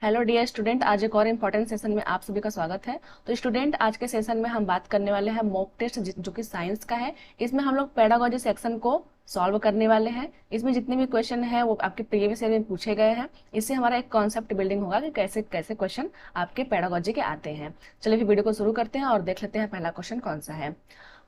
Hello dear student, आज एक और इम्पॉर्टेंट सेशन में आप सभी का स्वागत है। तो स्टूडेंट, आज के सेशन में हम बात करने वाले हैं मॉक टेस्ट जो कि साइंस का है। इसमें हम लोग पेडागोजी सेक्शन को सॉल्व करने वाले हैं। इसमें जितने भी क्वेश्चन हैं वो आपके प्रीवियस ईयर में पूछे गए हैं। इससे हमारा एक कॉन्सेप्ट बिल्डिंग होगा कि कैसे कैसे क्वेश्चन आपके पेडागोजी के आते हैं। चलिए फिर वीडियो को शुरू करते हैं और देख लेते हैं पहला क्वेश्चन कौन सा है।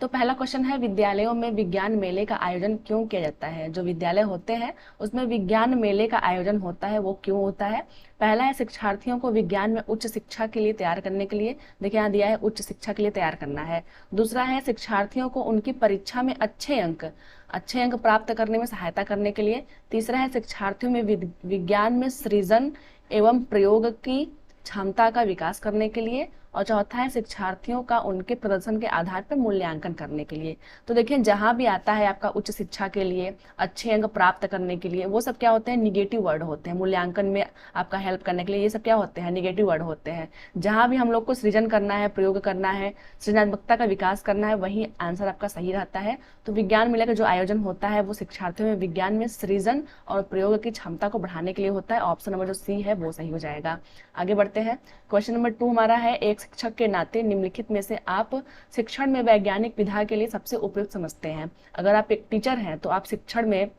तो पहला क्वेश्चन है, विद्यालयों में विज्ञान मेले का आयोजन क्यों किया जाता है। जो विद्यालय होते हैं उसमें विज्ञान मेले का आयोजन होता है, वो क्यों होता है। पहला है शिक्षार्थियों को विज्ञान में उच्च शिक्षा के लिए तैयार करने के लिए। देखिए यहाँ दिया है उच्च शिक्षा के लिए तैयार करना है। दूसरा है शिक्षार्थियों को उनकी परीक्षा में अच्छे अंक प्राप्त करने में सहायता करने के लिए। तीसरा है शिक्षार्थियों में विज्ञान में सृजन एवं प्रयोग की क्षमता का विकास करने के लिए। और चौथा है शिक्षार्थियों का उनके प्रदर्शन के आधार पर मूल्यांकन करने के लिए। तो देखिए जहां भी आता है आपका उच्च शिक्षा के लिए, अच्छे अंक प्राप्त करने के लिए, वो सब क्या होते हैं, निगेटिव वर्ड होते हैं। मूल्यांकन में आपका हेल्प करने के लिए ये सब क्या होते हैं, निगेटिव वर्ड होते हैं। जहां भी हम लोग को सृजन करना है, प्रयोग करना है, सृजनात्मकता का विकास करना है, वही आंसर आपका सही रहता है। तो विज्ञान मेले का जो आयोजन होता है वो शिक्षार्थियों में विज्ञान में सृजन और प्रयोग की क्षमता को बढ़ाने के लिए होता है। ऑप्शन नंबर जो सी है वो सही हो जाएगा। आगे बढ़ते हैं। क्वेश्चन नंबर 2 हमारा है, एक शिक्षक के नाते निम्नलिखित में से आप शिक्षण में वैज्ञानिक विधा के लिए सबसे उपयुक्त समझते हैं। अगर आप एक टीचर हैं तो आप शिक्षण में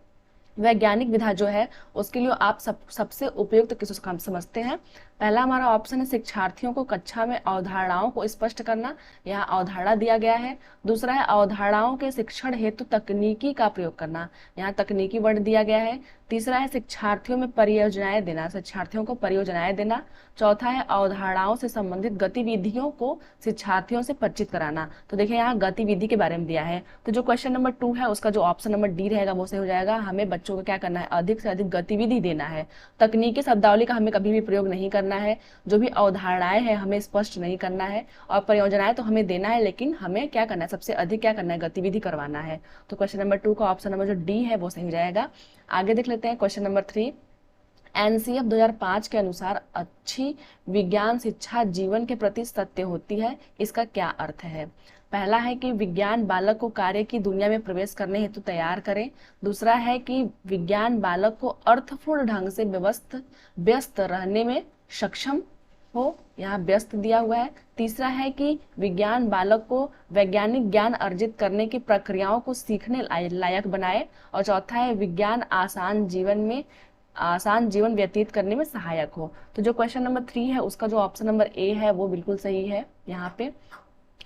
वैज्ञानिक विधा जो है उसके लिए आप सबसे उपयुक्त किस काम समझते हैं। पहला हमारा ऑप्शन है शिक्षार्थियों को कक्षा में अवधारणाओं को स्पष्ट करना। यहाँ अवधारणा दिया गया है। दूसरा है अवधारणाओं के शिक्षण हेतु तकनीकी का प्रयोग करना। यहाँ तकनीकी वर्ड दिया गया है। तीसरा है शिक्षार्थियों में परियोजनाएं देना, शिक्षार्थियों को परियोजनाएं देना। चौथा है अवधारणाओं से संबंधित गतिविधियों को शिक्षार्थियों से परिचित कराना। तो देखिए यहाँ गतिविधि के बारे में दिया है। तो जो क्वेश्चन नंबर 2 है उसका जो ऑप्शन नंबर डी रहेगा वो सही हो जाएगा। हमें बच्चों को क्या करना है, अधिक से अधिक गतिविधि देना है। तकनीकी शब्दावली का हमें कभी भी प्रयोग नहीं करना है। जो भी अवधारणाएं हैं हमें स्पष्ट नहीं करना है। और परियोजनाएं तो हमें देना है, लेकिन हमें क्या करना है, सबसे अधिक क्या करना है, गतिविधि करवाना है। तो क्वेश्चन नंबर 2 का ऑप्शन नंबर जो डी है वो सही हो जाएगा। आगे देख लेते हैं क्वेश्चन नंबर 3। एनसीएफ 2005 के अनुसार अच्छी विज्ञान शिक्षा जीवन के प्रति सत्य होती है, इसका क्या अर्थ है। पहला है कि विज्ञान बालक को कार्य की दुनिया में प्रवेश करने हेतु तैयार करे। दूसरा है कि विज्ञान बालक को अर्थपूर्ण ढंग से व्यस्त रहने में सक्षम हो, यहाँ व्यस्त दिया हुआ है। तीसरा है कि विज्ञान बालक को वैज्ञानिक ज्ञान अर्जित करने की प्रक्रियाओं को सीखने लायक बनाए। और चौथा है विज्ञान आसान जीवन व्यतीत करने में सहायक हो। तो जो क्वेश्चन नंबर 3 है उसका जो ऑप्शन नंबर ए है वो बिल्कुल सही है। यहाँ पे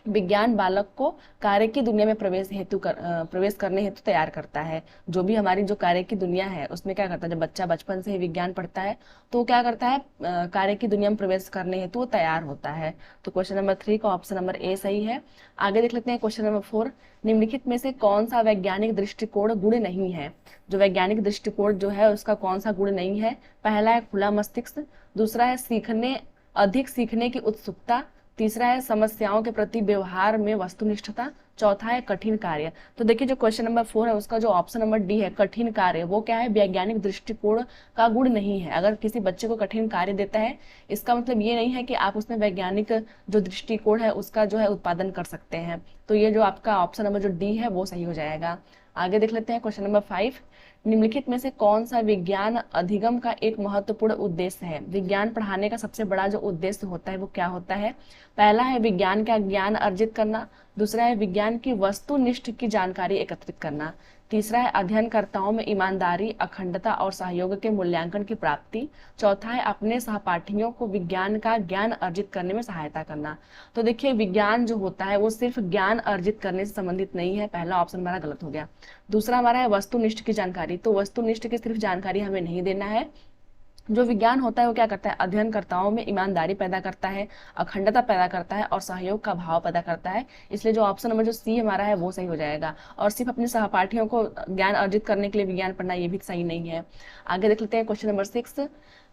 विज्ञान बालक को कार्य की दुनिया में प्रवेश करने हेतु तैयार करता है। जो भी हमारी जो कार्य की दुनिया है उसमें क्या करता है, जब बच्चा बचपन से ही विज्ञान पढ़ता है तो क्या करता है, कार्य की दुनिया में प्रवेश करने हेतु वो तैयार होता है। तो क्वेश्चन नंबर 3 का ऑप्शन नंबर ए सही है। आगे देख लेते हैं क्वेश्चन नंबर 4। निम्नलिखित में से कौन सा वैज्ञानिक दृष्टिकोण गुण नहीं है। जो वैज्ञानिक दृष्टिकोण जो है उसका कौन सा गुण नहीं है। पहला है खुला मस्तिष्क। दूसरा है अधिक सीखने की उत्सुकता। तीसरा है समस्याओं के प्रति व्यवहार में वस्तुनिष्ठता। चौथा है कठिन कार्य। तो देखिए जो क्वेश्चन नंबर 4 है उसका जो ऑप्शन नंबर डी है, कठिन कार्य, वो क्या है, वैज्ञानिक दृष्टिकोण का गुण नहीं है। अगर किसी बच्चे को कठिन कार्य देता है इसका मतलब ये नहीं है कि आप उसमें वैज्ञानिक जो दृष्टिकोण है उसका जो है उत्पादन कर सकते हैं। तो ये जो आपका ऑप्शन नंबर जो डी है वो सही हो जाएगा। आगे देख लेते हैं क्वेश्चन नंबर 5। निम्नलिखित में से कौन सा विज्ञान अधिगम का एक महत्वपूर्ण उद्देश्य है। विज्ञान पढ़ाने का सबसे बड़ा जो उद्देश्य होता है वो क्या होता है। पहला है विज्ञान का ज्ञान अर्जित करना। दूसरा है विज्ञान की वस्तुनिष्ठ की जानकारी एकत्रित करना। तीसरा है अध्ययनकर्ताओं में ईमानदारी, अखंडता और सहयोग के मूल्यांकन की प्राप्ति। चौथा है अपने सहपाठियों को विज्ञान का ज्ञान अर्जित करने में सहायता करना। तो देखिए विज्ञान जो होता है वो सिर्फ ज्ञान अर्जित करने से संबंधित नहीं है। पहला ऑप्शन हमारा गलत हो गया। दूसरा हमारा है वस्तुनिष्ठ की जानकारी। तो वस्तुनिष्ठ की सिर्फ जानकारी हमें नहीं देना है। जो विज्ञान होता है वो क्या करता है, अध्ययनकर्ताओं में ईमानदारी पैदा करता है, अखंडता पैदा करता है और सहयोग का भाव पैदा करता है। इसलिए जो ऑप्शन नंबर जो सी हमारा है वो सही हो जाएगा। और सिर्फ अपने सहपाठियों को ज्ञान अर्जित करने के लिए विज्ञान पढ़ना ये भी सही नहीं है। आगे देख लेते हैं क्वेश्चन नंबर 6।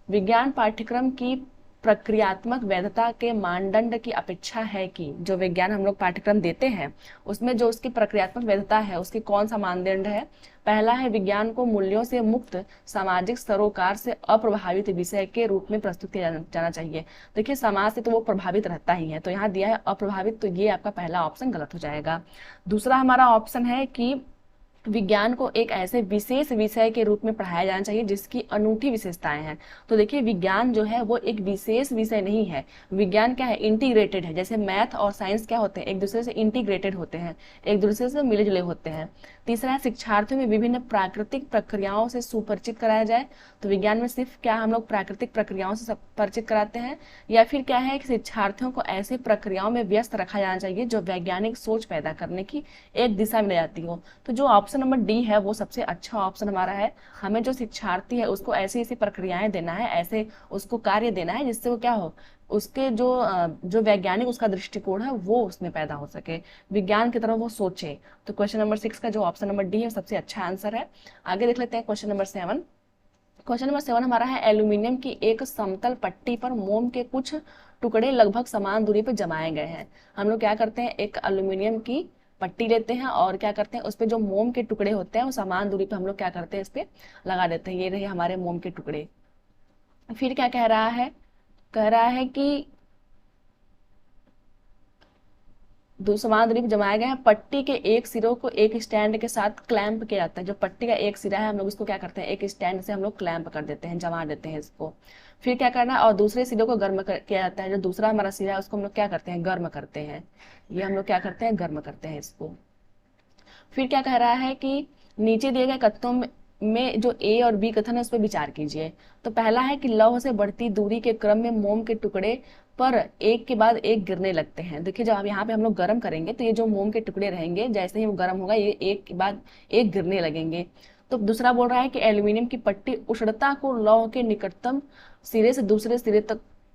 विज्ञान पाठ्यक्रम की प्रक्रियात्मक वैधता के मानदंड की अपेक्षा है कि जो विज्ञान हम लोग पाठ्यक्रम देते हैं उसमें जो उसकी प्रक्रियात्मक वैधता है उसकी कौन सा मानदंड है। पहला है विज्ञान को मूल्यों से मुक्त सामाजिक सरोकार से अप्रभावित विषय के रूप में प्रस्तुत किया जाना चाहिए। देखिए समाज से तो वो प्रभावित रहता ही है, तो यहाँ दिया है अप्रभावित, तो ये आपका पहला ऑप्शन गलत हो जाएगा। दूसरा हमारा ऑप्शन है कि विज्ञान को एक ऐसे विशेष विषय के रूप में पढ़ाया जाना चाहिए जिसकी अनूठी विशेषताएं हैं। तो देखिए विज्ञान जो है वो एक विशेष विषय नहीं है, विज्ञान क्या है, इंटीग्रेटेड है। जैसे मैथ और साइंस क्या होते हैं, एक दूसरे से इंटीग्रेटेड होते हैं, एक दूसरे से मिले जुले होते हैं। तीसरा है शिक्षार्थियों में विभिन्न प्राकृतिक प्रक्रियाओं से सुपरिचित कराया जाए। तो विज्ञान में सिर्फ क्या हम लोग प्राकृतिक प्रक्रियाओं से परिचित कराते हैं, या फिर क्या है कि शिक्षार्थियों को ऐसे प्रक्रियाओं में व्यस्त रखा जाना चाहिए जो वैज्ञानिक सोच पैदा करने की एक दिशा में ले जाती हो। तो जो ऑप्शन नंबर डी है वो सबसे अच्छा ऑप्शन हमारा है। हमें जो शिक्षार्थी है उसको ऐसी ऐसी प्रक्रियाएं देना है, ऐसे उसको कार्य देना है जिससे वो क्या हो, उसके जो वैज्ञानिक उसका दृष्टिकोण है वो उसमें पैदा हो सके, विज्ञान की तरफ वो सोचे। तो क्वेश्चन नंबर 6 का जो ऑप्शन नंबर डी है सबसे अच्छा आंसर है। आगे देख लेते हैं क्वेश्चन नंबर 7। क्वेश्चन नंबर 7 हमारा है एल्यूमिनियम की एक समतल पट्टी पर मोम के कुछ टुकड़े लगभग समान दूरी पर जमाए गए हैं। हम लोग क्या करते हैं, एक एल्यूमिनियम की पट्टी लेते हैं और क्या करते हैं, उस पे जो मोम के टुकड़े होते हैं वो समान दूरी पे हम लोग क्या करते हैं, इस पे लगा देते हैं। ये रहे हमारे मोम के टुकड़े। फिर क्या कह रहा है, कह रहा है कि दो समान दूरी पे जमाए गए हैं, पट्टी के एक सिरों को एक स्टैंड के साथ क्लैंप किया जाता है। जो पट्टी का एक सिरा है हम लोग इसको क्या करते हैं, एक स्टैंड से हम लोग क्लैंप कर देते हैं, जमा देते हैं इसको। फिर क्या करना है, और दूसरे सिरे को गर्म किया जाता है। जो दूसरा हमारा सिरा है उसको हम लोग क्या करते हैं, गर्म करते हैं। ये हम लोग क्या करते हैं, गर्म करते हैं इसको। फिर क्या कह रहा है कि नीचे दिए गए कथनों में जो ए और बी कथन है उस पर विचार कीजिए। तो पहला है कि लौह से बढ़ती दूरी के क्रम में मोम के टुकड़े पर एक के बाद एक गिरने लगते हैं। देखिए जब यहाँ पे हम लोग गर्म करेंगे तो ये जो मोम के टुकड़े रहेंगे जैसे ही वो गर्म होगा ये एक के बाद एक गिरने लगेंगे। तो दूसरा बोल रहा है कि एल्यूमिनियम की पट्टी उष्णता को लौह के निकटतम सिरे से दूसरे सिरे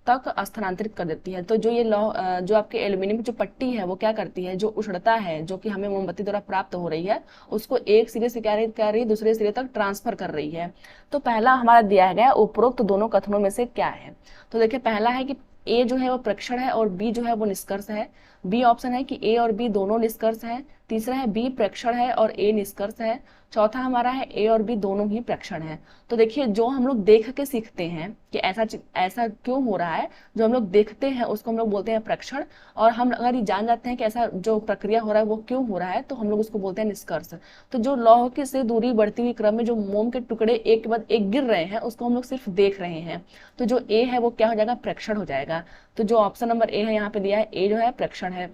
तक स्थानांतरित कर देती है। तो जो ये लौह जो आपके एल्यूमिनियम की जो पट्टी है वो क्या करती है, जो उष्णता है जो कि हमें मोमबत्ती द्वारा प्राप्त हो रही है उसको एक सिरे से क्या कर रही है, दूसरे सिरे तक ट्रांसफर कर रही है। तो पहला हमारा दिया गया उपरोक्त दोनों कथनों में से क्या है। तो देखिए पहला है कि ए जो है वो प्रेक्षण है और बी जो है वो निष्कर्ष है। बी ऑप्शन है कि ए और बी दोनों निष्कर्ष है। तीसरा है बी प्रेक्षण है और ए निष्कर्ष है। चौथा हमारा है ए और बी दोनों ही प्रेक्षण है। तो देखिए जो हम लोग देख के सीखते हैं कि ऐसा क्यों हो रहा है, जो हम लोग देखते हैं उसको हम लोग बोलते हैं प्रेक्षण। और हम अगर ये जान जाते हैं कि ऐसा जो प्रक्रिया हो रहा है वो क्यों हो रहा है तो हम लोग उसको बोलते हैं निष्कर्ष। तो जो लौह की से दूरी बढ़ती हुई क्रम में जो मोम के टुकड़े एक के बाद एक गिर रहे हैं उसको हम लोग सिर्फ देख रहे हैं। तो जो ए है वो क्या हो जाएगा, प्रेक्षण हो जाएगा। तो जो ऑप्शन नंबर ए है यहाँ पे दिया है, ए जो है प्रेक्षण है।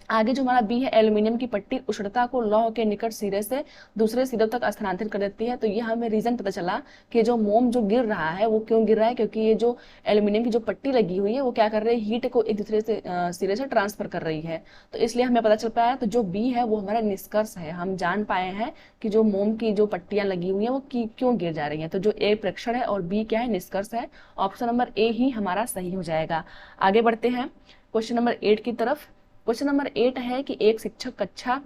आगे जो हमारा बी है एल्यूमिनियम की पट्टी उष्णता को लौह के निकट सिरे से दूसरे सिरे तक स्थानांतरित कर देती है। तो ये हमें रीजन पता चला कि जो मोम जो गिर रहा है वो क्यों गिर रहा है, क्योंकि ये जो एल्यूमिनियम की जो पट्टी लगी हुई है वो क्या कर रही है, हीट को एक दूसरे से सिरे से ट्रांसफर कर रही है। तो इसलिए हमें पता चल पाया। तो जो बी है वो हमारा निष्कर्ष है, हम जान पाए हैं कि जो मोम की जो पट्टियां लगी हुई है वो क्यों गिर जा रही है। तो जो ए प्रेक्षण है और बी क्या है, निष्कर्ष है। ऑप्शन नंबर ए ही हमारा सही हो जाएगा। आगे बढ़ते हैं क्वेश्चन नंबर 8 की तरफ। क्वेश्चन नंबर 8 है कि एक शिक्षक कक्षा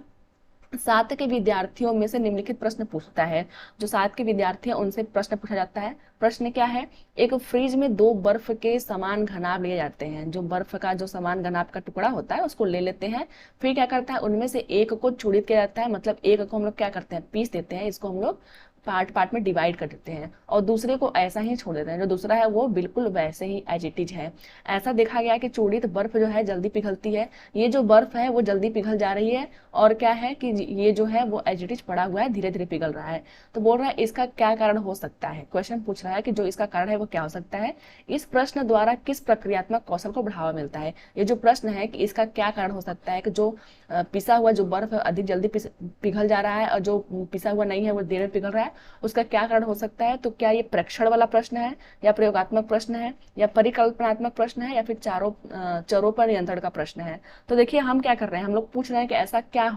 7 के विद्यार्थियों में से निम्नलिखित प्रश्न पूछता है। जो 7 के विद्यार्थी हैं उनसे प्रश्न पूछा जाता है। प्रश्न क्या है, एक फ्रिज में 2 बर्फ के समान घनाभ लिए जाते हैं। जो बर्फ का जो समान घनाभ का टुकड़ा होता है उसको ले लेते हैं। फिर क्या करता है, उनमें से एक को चूड़ित किया जाता है, मतलब एक को हम लोग क्या करते हैं, पीस देते हैं। इसको हम लोग पार्ट पार्ट में डिवाइड कर देते हैं और दूसरे को ऐसा ही छोड़ देते हैं। जो दूसरा है वो बिल्कुल वैसे ही एज इट इज है। ऐसा देखा गया कि चूड़ित बर्फ जो है जल्दी पिघलती है। ये जो बर्फ है वो जल्दी पिघल जा रही है और क्या है कि ये जो है वो एज इट इज पड़ा हुआ है, धीरे धीरे पिघल रहा है। तो बोल रहा है इसका क्या कारण हो सकता है। क्वेश्चन पूछ रहा है कि जो इसका कारण है वो क्या हो सकता है। इस प्रश्न द्वारा किस प्रक्रियात्मक कौशल को बढ़ावा मिलता है। ये जो प्रश्न है कि इसका क्या कारण हो सकता है कि जो पिसा हुआ जो बर्फ है अधिक जल्दी पिघल जा रहा है और जो पिसा हुआ नहीं है वो देर में पिघल रहा है, उसका क्या कारण हो सकता है। तो क्या ये प्रेक्षण वाला प्रश्न है या प्रयोगात्मक प्रश्न है या परिकल्पनात्मक प्रश्न है या फिर चरों पर नियंत्रण का प्रश्न है। तो देखिए हम क्या कर रहे हैं, हम लोग पूछ रहे हैं कि ऐसा क्या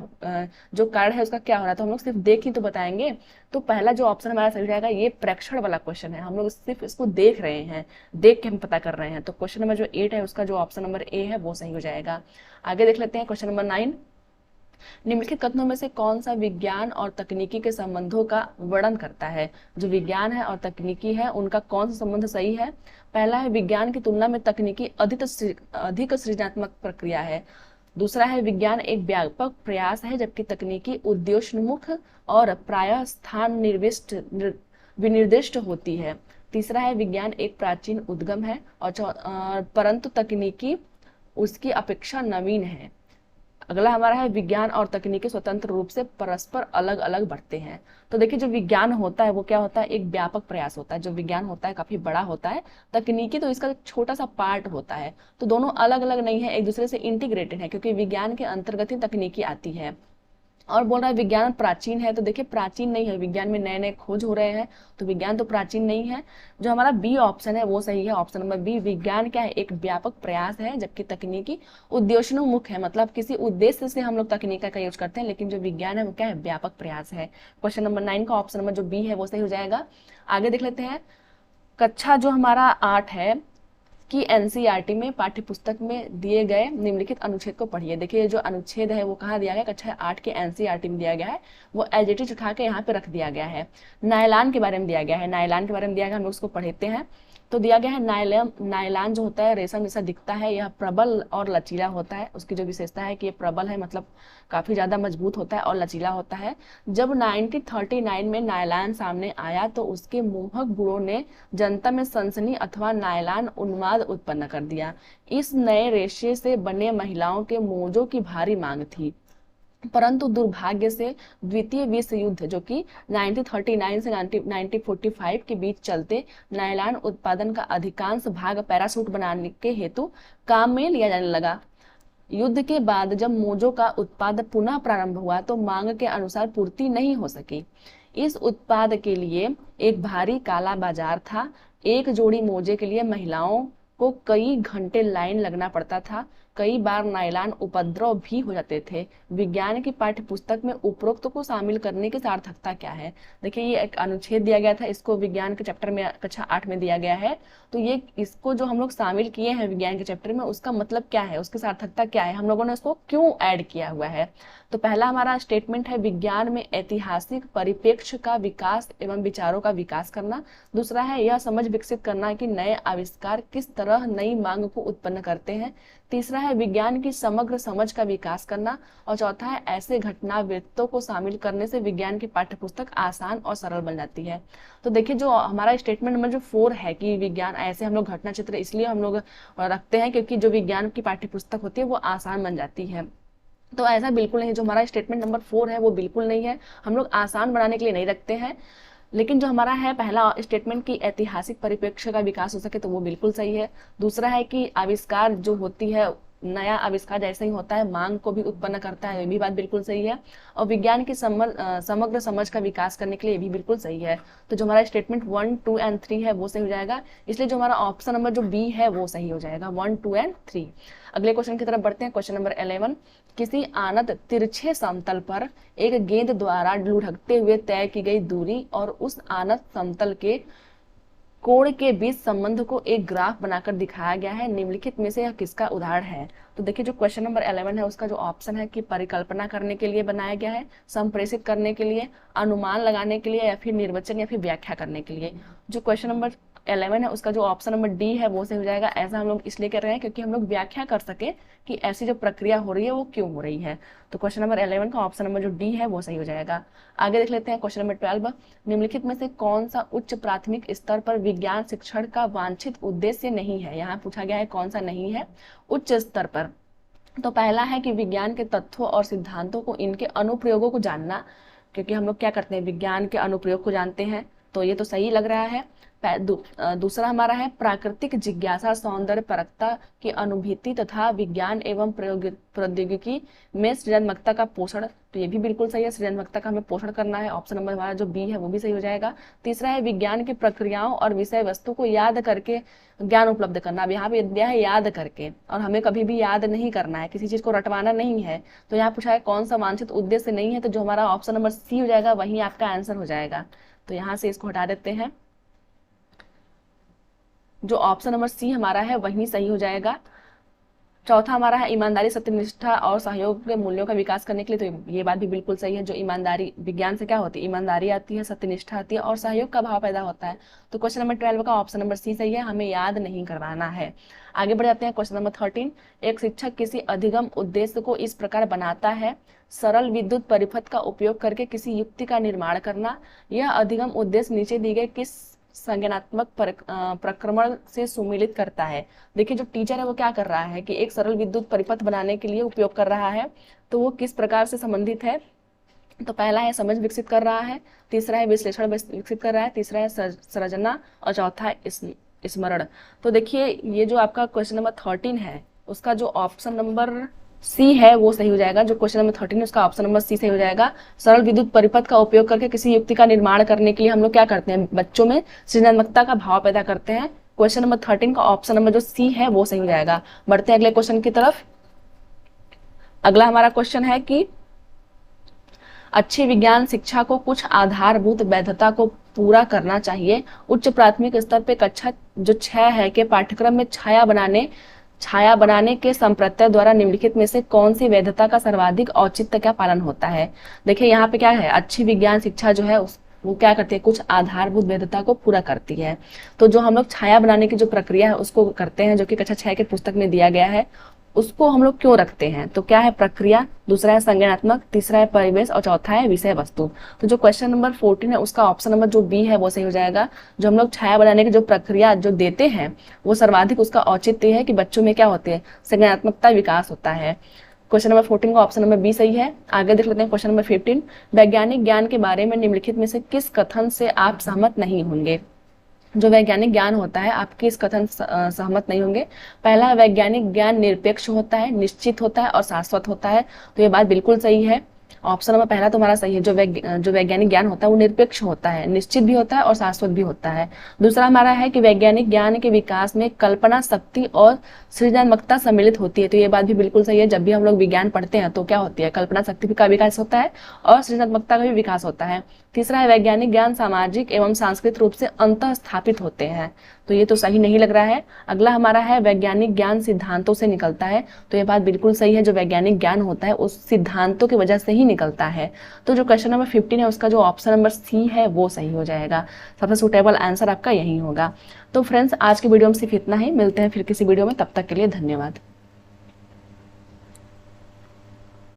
जो कारण है उसका क्या हो रहा है। तो हम लोग सिर्फ देख ही तो बताएंगे। तो पहला जो ऑप्शन हमारा सही जाएगा, ये प्रेक्षण वाला क्वेश्चन है। हम लोग सिर्फ इसको देख रहे हैं, देख के हम पता कर रहे हैं। तो क्वेश्चन नंबर जो 8 है उसका जो ऑप्शन नंबर ए है वो सही हो जाएगा। आगे देख लेते हैं क्वेश्चन नंबर 9। निम्नलिखित कथनों में से कौन सा विज्ञान और तकनीकी के संबंधों का वर्णन करता है। जो विज्ञान है और तकनीकी है उनका कौन सा संबंध सही है। पहला है विज्ञान की तुलना में तकनीकी अधिक सृजनात्मक प्रक्रिया है। दूसरा है विज्ञान एक व्यापक प्रयास है जबकि तकनीकी उद्देश्योन्मुख और प्रायः स्थान विनिर्दिष्ट होती है। तीसरा है विज्ञान एक प्राचीन उद्गम है और परंतु तकनीकी उसकी अपेक्षा नवीन है। अगला हमारा है विज्ञान और तकनीकी स्वतंत्र रूप से परस्पर अलग अलग बढ़ते हैं। तो देखिए जो विज्ञान होता है वो क्या होता है, एक व्यापक प्रयास होता है। जो विज्ञान होता है काफी बड़ा होता है, तकनीकी तो इसका छोटा सा पार्ट होता है। तो दोनों अलग अलग नहीं है, एक दूसरे से इंटीग्रेटेड है, क्योंकि विज्ञान के अंतर्गत ही तकनीकी आती है। और बोल रहा है विज्ञान प्राचीन है, तो देखिए प्राचीन नहीं है, विज्ञान में नए नए खोज हो रहे हैं, तो विज्ञान तो प्राचीन नहीं है। जो हमारा बी ऑप्शन है वो सही है, ऑप्शन नंबर बी। विज्ञान क्या है, एक व्यापक प्रयास है, जबकि तकनीकी उद्देश्योन्मुख है, मतलब किसी उद्देश्य से हम लोग तकनीक का यूज करते हैं, लेकिन जो विज्ञान है वो क्या है, व्यापक प्रयास है। क्वेश्चन नंबर 9 का ऑप्शन नंबर जो बी है वो सही हो जाएगा। आगे देख लेते हैं, कक्षा जो हमारा 8 है कि एनसीईआरटी में पाठ्य पुस्तक में दिए गए निम्नलिखित अनुच्छेद को पढ़िए। देखिए जो अनुच्छेद है वो कहाँ दिया गया, कक्षा 8 के एनसीईआरटी में दिया गया है, वो एज इट इज उठा के यहाँ पे रख दिया गया है। नायलान के बारे में दिया गया है, नायलान के बारे में दिया गया, हम लोग उसको पढ़ते हैं। तो दिया गया है नायलान जो होता है रेशम जैसा दिखता है, यह प्रबल और लचीला होता है। उसकी जो विशेषता है कि ये प्रबल है, मतलब काफी ज्यादा मजबूत होता है और लचीला होता है। जब 1939 में नायलान सामने आया तो उसके मोहक गुणों ने जनता में सनसनी अथवा नायलान उन्माद उत्पन्न कर दिया। इस नए रेशे से बने महिलाओं के मोजों की भारी मांग थी, परंतु दुर्भाग्य से द्वितीय विश्व युद्ध जो कि 1939 से 1945 के बीच चलते नायलॉन उत्पादन का अधिकांश भाग पैरासूट बनाने के हेतु काम में लिया जाने लगा। युद्ध के बाद जब मोजों का उत्पादन पुनः प्रारंभ हुआ तो मांग के अनुसार पूर्ति नहीं हो सकी। इस उत्पाद के लिए एक भारी काला बाजार था। एक जोड़ी मोजे के लिए महिलाओं को कई घंटे लाइन लगना पड़ता था। कई बार नायलॉन उपद्रव भी हो जाते थे। विज्ञान की पाठ्य पुस्तक में उपरोक्त को शामिल करने की सार्थकता क्या है। देखिए ये एक अनुच्छेद दिया गया था, इसको विज्ञान के चैप्टर में कक्षा 8 में दिया गया है। तो ये इसको जो हम लोग शामिल किए हैं विज्ञान के चैप्टर में, उसका मतलब क्या है, उसकी सार्थकता क्या है, हम लोगों ने उसको क्यों ऐड किया हुआ है। तो पहला हमारा स्टेटमेंट है विज्ञान में ऐतिहासिक परिप्रेक्ष्य का विकास एवं विचारों का विकास करना। दूसरा है यह समझ विकसित करना कि नए आविष्कार किस तरह नई मांग को उत्पन्न करते हैं। तीसरा है विज्ञान की समग्र समझ का विकास करना। और चौथा है ऐसे घटनावृत्तों को शामिल करने से विज्ञान की पाठ्यपुस्तक आसान और सरल बन जाती है। तो देखिए जो हमारा स्टेटमेंट नंबर जो 4 है कि विज्ञान ऐसे हम लोग घटना चित्र इसलिए हम लोग रखते हैं क्योंकि जो विज्ञान की पाठ्यपुस्तक होती है वो आसान बन जाती है। तो ऐसा बिल्कुल नहीं, जो हमारा स्टेटमेंट नंबर 4 है वो बिल्कुल नहीं है, हम लोग आसान बनाने के लिए नहीं रखते हैं। लेकिन जो हमारा है पहला स्टेटमेंट की ऐतिहासिक परिप्रेक्ष्य का विकास हो सके तो वो बिल्कुल सही है। दूसरा है कि आविष्कार जो होती है, नया आविष्कार जैसे ही होता है मांग को भी उत्पन्न करता है, ये भी बात बिल्कुल सही है। और विज्ञान की समग्र समझ का विकास करने के लिए ये भी बिल्कुल सही है। तो जो हमारा स्टेटमेंट 1, 2 एंड 3 है वो सही हो जाएगा, इसलिए जो हमारा ऑप्शन नंबर जो बी है वो सही हो जाएगा, 1, 2 एंड 3। अगले क्वेश्चन की तरफ बढ़ते हैं। क्वेश्चन नंबर 11, किसी आनत तिरछे समतल पर एक गेंद द्वारा लुढ़कते हुए तय की गई दूरी और उस आनत समतल के कोण के बीच संबंध को एक ग्राफ बनाकर दिखाया गया है। निम्नलिखित में से यह किसका उदाहरण है। तो देखिए जो क्वेश्चन नंबर 11 है उसका जो ऑप्शन है कि परिकल्पना करने के लिए बनाया गया है, संप्रेषित करने के लिए, अनुमान लगाने के लिए, या फिर निर्वचन या फिर व्याख्या करने के लिए। जो क्वेश्चन नंबर 11 है उसका जो ऑप्शन नंबर डी है वो सही हो जाएगा। ऐसा हम लोग इसलिए कर रहे हैं क्योंकि हम लोग व्याख्या कर सके कि ऐसी जो प्रक्रिया हो रही है वो क्यों हो रही है। तो क्वेश्चन नंबर 11 का ऑप्शन नंबर जो डी है वो सही हो जाएगा। आगे देख लेते हैं क्वेश्चन नंबर 12, निम्नलिखित में से कौन सा उच्च प्राथमिक स्तर पर विज्ञान शिक्षण का वांछित उद्देश्य नहीं है। यहाँ पूछा गया है कौन सा नहीं है उच्च स्तर पर। तो पहला है कि विज्ञान के तत्वों और सिद्धांतों को, इनके अनुप्रयोगों को जानना, क्योंकि हम लोग क्या करते हैं विज्ञान के अनुप्रयोग को जानते हैं, तो ये तो सही लग रहा है। दूसरा हमारा है प्राकृतिक जिज्ञासा सौंदर्य परकता की अनुभूति तथा विज्ञान एवं प्रौद्योगिकी में सृजनात्मकता का पोषण, तो ये भी बिल्कुल सही है, सृजनात्मकता का हमें पोषण करना है। ऑप्शन नंबर हमारा जो बी है वो भी सही हो जाएगा। तीसरा है विज्ञान की प्रक्रियाओं और विषय वस्तु को याद करके ज्ञान उपलब्ध करना। अब यहाँ पे दिया है याद करके, और हमें कभी भी याद नहीं करना है, किसी चीज को रटवाना नहीं है। तो यहाँ पूछा है कौन सा वांछित उद्देश्य नहीं है, तो जो हमारा ऑप्शन नंबर सी हो जाएगा वही आपका आंसर हो जाएगा। तो यहाँ से इसको हटा देते हैं, जो ऑप्शन नंबर सी हमारा है वही सही हो जाएगा। चौथा हमारा है ईमानदारी सत्यनिष्ठा और सहयोग के मूल्यों का विकास करने के लिए, तो ये बात भी बिल्कुल सही है। जो ईमानदारी, विज्ञान से क्या होती है, ईमानदारी आती है, सत्यनिष्ठा आती है और सहयोग का भाव पैदा होता है। तो क्वेश्चन नंबर 12 का ऑप्शन नंबर सी सही है, हमें याद नहीं करवाना है। आगे बढ़ जाते हैं क्वेश्चन नंबर 13, एक शिक्षक किसी अधिगम उद्देश्य को इस प्रकार बनाता है, सरल विद्युत परिपथ का उपयोग करके किसी युक्ति का निर्माण करना। यह अधिगम उद्देश्य नीचे दी गई किस संज्ञानात्मक प्रक्रमण से सुमेलित करता है। देखिए जो टीचर है वो क्या कर रहा है कि एक सरल विद्युत परिपथ बनाने के लिए उपयोग कर रहा है, तो वो किस प्रकार से संबंधित है, तो पहला है समझ विकसित कर रहा है, तीसरा है विश्लेषण विकसित कर रहा है, तीसरा है संरचना और चौथा है स्मरण। तो देखिए ये जो आपका क्वेश्चन नंबर 13 है उसका जो ऑप्शन नंबर सी है वो सही हो जाएगा। जो क्वेश्चन नंबर 13 है उसका ऑप्शन नंबर सी सही हो जाएगा। सरल विद्युत परिपथ का उपयोग करके किसी युक्ति का निर्माण करने के लिए हम लोग क्या करते हैं, बच्चों में सृजनात्मकता का भाव पैदा करते हैं। क्वेश्चन नंबर 13 का ऑप्शन नंबर जो सी है वो सही हो जाएगा। बढ़ते हैं अगले क्वेश्चन की तरफ। अगला हमारा क्वेश्चन है कि अच्छी विज्ञान शिक्षा को कुछ आधारभूत वैधता को पूरा करना चाहिए। उच्च प्राथमिक स्तर पे कक्षा जो 6 है के पाठ्यक्रम में छाया बनाने के संप्रत्यय द्वारा निम्नलिखित में से कौन सी वैधता का सर्वाधिक औचित्य का पालन होता है। देखिए यहाँ पे क्या है, अच्छी विज्ञान शिक्षा जो है वो क्या करती है, कुछ आधारभूत वैधता को पूरा करती है। तो जो हम लोग छाया बनाने की जो प्रक्रिया है उसको करते हैं, जो कि कक्षा 6 के पुस्तक में दिया गया है, उसको हम लोग क्यों रखते हैं, तो क्या है प्रक्रिया, दूसरा है संज्ञानात्मक, तीसरा है परिवेश और चौथा है विषय वस्तु। तो जो क्वेश्चन नंबर 14 है उसका ऑप्शन नंबर जो बी है वो सही हो जाएगा। जो हम लोग छाया बनाने की जो प्रक्रिया जो देते हैं वो सर्वाधिक उसका औचित्य है कि बच्चों में क्या होते हैं, संज्ञानात्मकता विकास होता है। क्वेश्चन नंबर 14 का ऑप्शन नंबर बी सही है। आगे देख लेते हैं क्वेश्चन नंबर 15। वैज्ञानिक ज्ञान के बारे में निम्नलिखित में से किस कथन से आप सहमत नहीं होंगे। जो वैज्ञानिक ज्ञान होता है आप किस कथन सहमत नहीं होंगे। पहला, वैज्ञानिक ज्ञान निरपेक्ष होता है, निश्चित होता है और शाश्वत होता है। तो ये बात बिल्कुल सही है। ऑप्शन नंबर पहला तुम्हारा सही है। जो वैज्ञानिक ज्ञान होता है वो निरपेक्ष होता है, निश्चित भी होता है और शाश्वत भी होता है। दूसरा हमारा है कि वैज्ञानिक ज्ञान के विकास में कल्पना शक्ति और सृजनात्मकता सम्मिलित होती है। तो ये बात भी बिल्कुल सही है। जब भी हम लोग विज्ञान पढ़ते हैं तो क्या होती है, कल्पना शक्ति का विकास होता है और सृजनात्मकता का भी विकास होता है। तीसरा है वैज्ञानिक ज्ञान सामाजिक एवं सांस्कृतिक रूप से अंतः स्थापित होते हैं। तो ये तो सही नहीं लग रहा है। अगला हमारा है वैज्ञानिक ज्ञान सिद्धांतों से निकलता है। तो ये बात बिल्कुल सही है। जो वैज्ञानिक ज्ञान होता है उस सिद्धांतों की वजह से ही निकलता है। तो जो क्वेश्चन नंबर 15 है उसका जो ऑप्शन नंबर सी है वो सही हो जाएगा। सबसे सुटेबल आंसर आपका यही होगा। तो फ्रेंड्स आज की वीडियो में सिर्फ इतना ही। मिलते हैं फिर किसी वीडियो में, तब तक के लिए धन्यवाद।